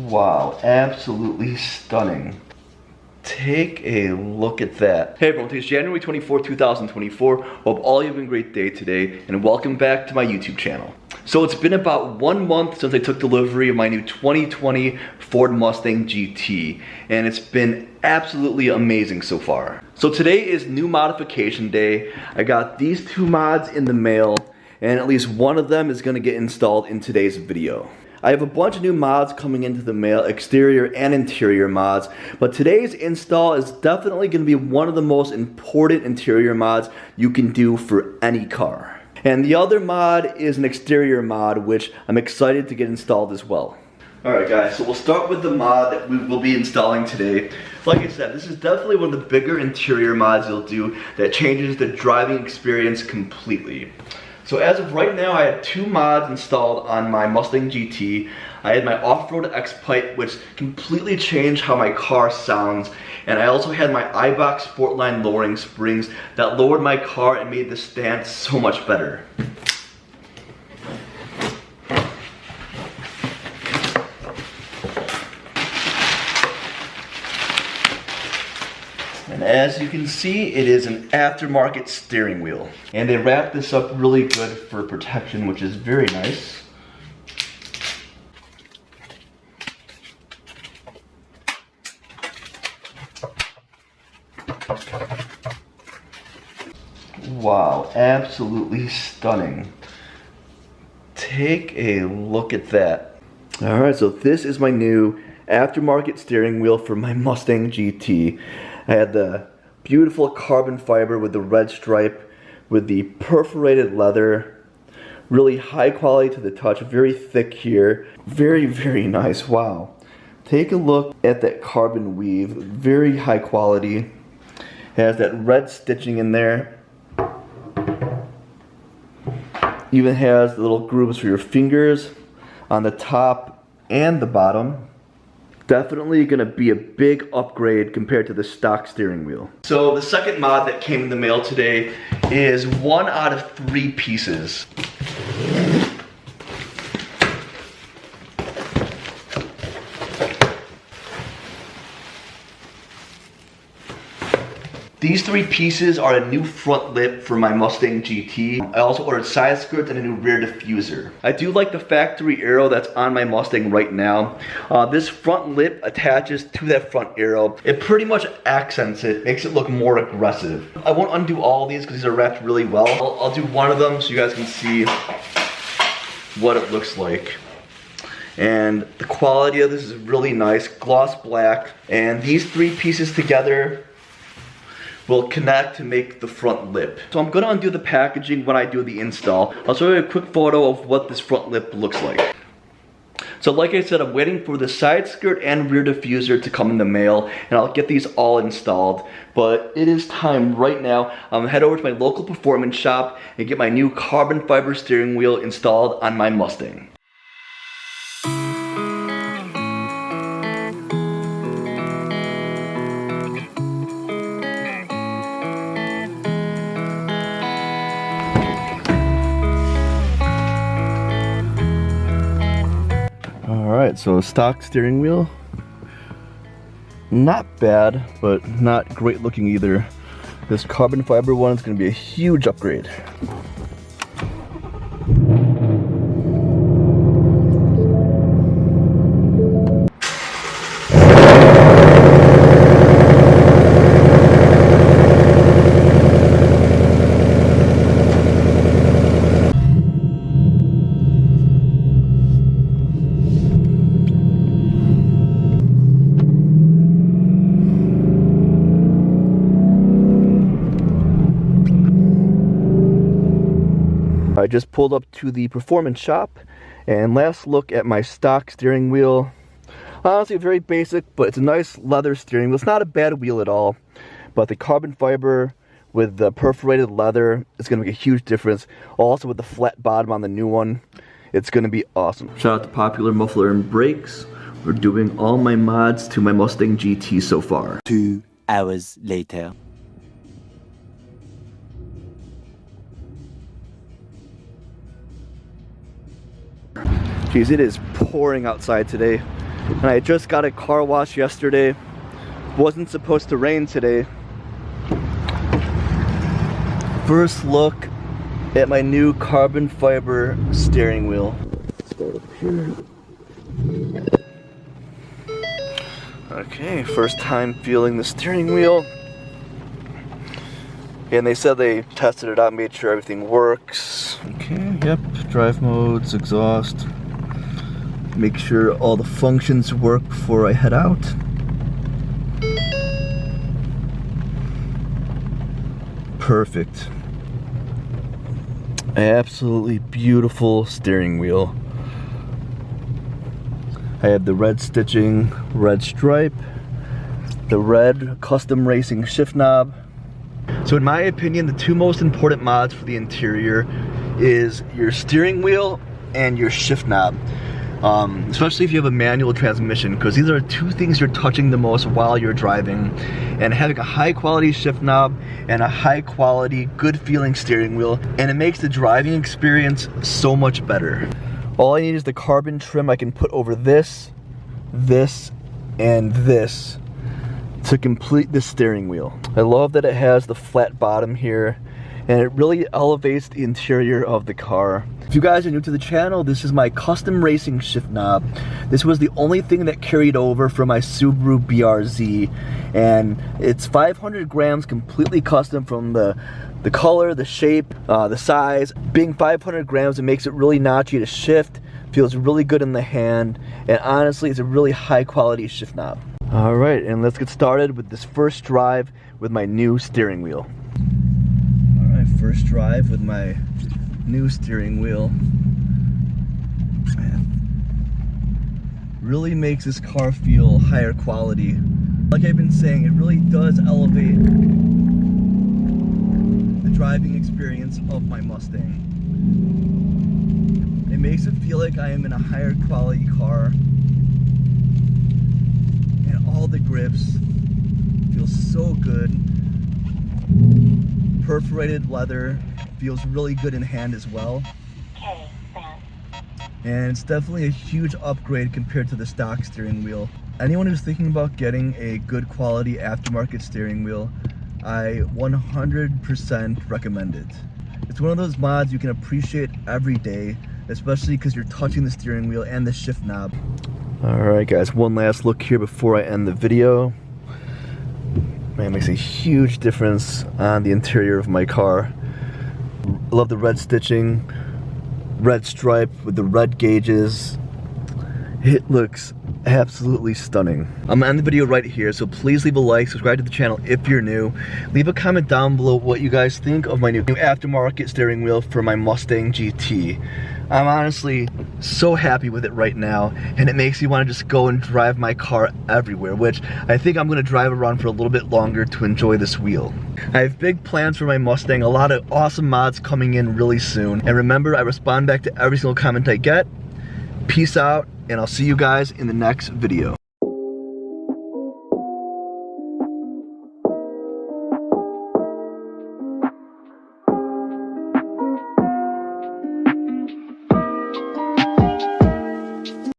Wow, absolutely stunning. Take a look at that. Hey everyone, today's January 24th, 2024. Hope all you have a great day today, and welcome back to my YouTube channel. So it's been about 1 month since I took delivery of my new 2020 Ford Mustang GT, and it's been absolutely amazing so far. So today is new modification day. I got these 2 mods in the mail, and at least one of them is gonna get installed in today's video. I have a bunch of new mods coming into the mail, exterior and interior mods, but today's install is definitely going to be one of the most important interior mods you can do for any car. And the other mod is an exterior mod, which I'm excited to get installed as well. Alright guys, so we'll start with the mod that we will be installing today. Like I said, this is definitely one of the bigger interior mods you'll do that changes the driving experience completely. So as of right now, I have 2 mods installed on my Mustang GT. I had my off-road X-Pipe, which completely changed how my car sounds. And I also had my iBox Sportline lowering springs that lowered my car and made the stance so much better. And as you can see, it is an aftermarket steering wheel. And they wrapped this up really good for protection, which is very nice. Wow, absolutely stunning. Take a look at that. Alright, so this is my new aftermarket steering wheel for my Mustang GT. I had the beautiful carbon fiber with the red stripe, with the perforated leather, really high quality to the touch, very thick here, very nice. Wow. Take a look at that carbon weave, very high quality. It has that red stitching in there. Even has the little grooves for your fingers on the top and the bottom. Definitely gonna be a big upgrade compared to the stock steering wheel. So the second mod that came in the mail today is 1 out of 3 pieces. These 3 pieces are a new front lip for my Mustang GT. I also ordered side skirts and a new rear diffuser. I do like the factory arrow that's on my Mustang right now. This front lip attaches to that front arrow. It pretty much accents it, makes it look more aggressive. I won't undo all these because these are wrapped really well. I'll do one of them so you guys can see what it looks like. And the quality of this is really nice, gloss black. And these 3 pieces together will connect to make the front lip. So I'm gonna undo the packaging when I do the install. I'll show you a quick photo of what this front lip looks like. So like I said, I'm waiting for the side skirt and rear diffuser to come in the mail, and I'll get these all installed. But it is time right now. I'm gonna head over to my local performance shop and get my new carbon fiber steering wheel installed on my Mustang. Alright, so stock steering wheel, not bad, but not great looking either. This carbon fiber one is going to be a huge upgrade. I just pulled up to the performance shop, and last look at my stock steering wheel. Honestly, very basic, but it's a nice leather steering wheel. It's not a bad wheel at all, but the carbon fiber with the perforated leather is going to make a huge difference. Also with the flat bottom on the new one, it's going to be awesome. Shout out to Popular Muffler and Brakes. We're doing all my mods to my Mustang GT so far. 2 hours later. Geez, it is pouring outside today. And I just got a car wash yesterday. Wasn't supposed to rain today. First look at my new carbon fiber steering wheel. Let's go up here. Okay, first time feeling the steering wheel. And they said they tested it out, made sure everything works. Okay, yep, drive modes, exhaust. Make sure all the functions work before I head out. Perfect. Absolutely beautiful steering wheel. I have the red stitching, red stripe, the red custom racing shift knob. So in my opinion, the two most important mods for the interior is your steering wheel and your shift knob. Especially if you have a manual transmission, because these are two things you're touching the most while you're driving. And having a high quality shift knob and a high quality, good feeling steering wheel, and it makes the driving experience so much better. All I need is the carbon trim I can put over this, this, and this to complete the steering wheel. I love that it has the flat bottom here, and it really elevates the interior of the car. If you guys are new to the channel, this is my custom racing shift knob. This was the only thing that carried over from my Subaru BRZ, and it's 500 grams completely custom from the color, the shape, the size. Being 500 grams, it makes it really notchy to shift, feels really good in the hand, and honestly, it's a really high quality shift knob. All right, and let's get started with this first drive with my new steering wheel. All right, first drive with my new steering wheel. Man, really makes this car feel higher quality. Like I've been saying, it really does elevate the driving experience of my Mustang. It makes it feel like I am in a higher quality car, and all the grips feel so good. Perforated leather feels really good in hand as well. And it's definitely a huge upgrade compared to the stock steering wheel. Anyone who's thinking about getting a good quality aftermarket steering wheel, I 100% recommend it. It's one of those mods you can appreciate every day, especially because you're touching the steering wheel and the shift knob. Alright guys, one last look here before I end the video. Man, it makes a huge difference on the interior of my car. I love the red stitching, red stripe with the red gauges. It looks absolutely stunning. I'm gonna end the video right here, so please leave a like, subscribe to the channel if you're new. Leave a comment down below what you guys think of my new aftermarket steering wheel for my Mustang GT. I'm honestly so happy with it right now, and it makes me want to just go and drive my car everywhere, which I think I'm going to drive around for a little bit longer to enjoy this wheel. I have big plans for my Mustang, a lot of awesome mods coming in really soon. And remember, I respond back to every single comment I get. Peace out, and I'll see you guys in the next video.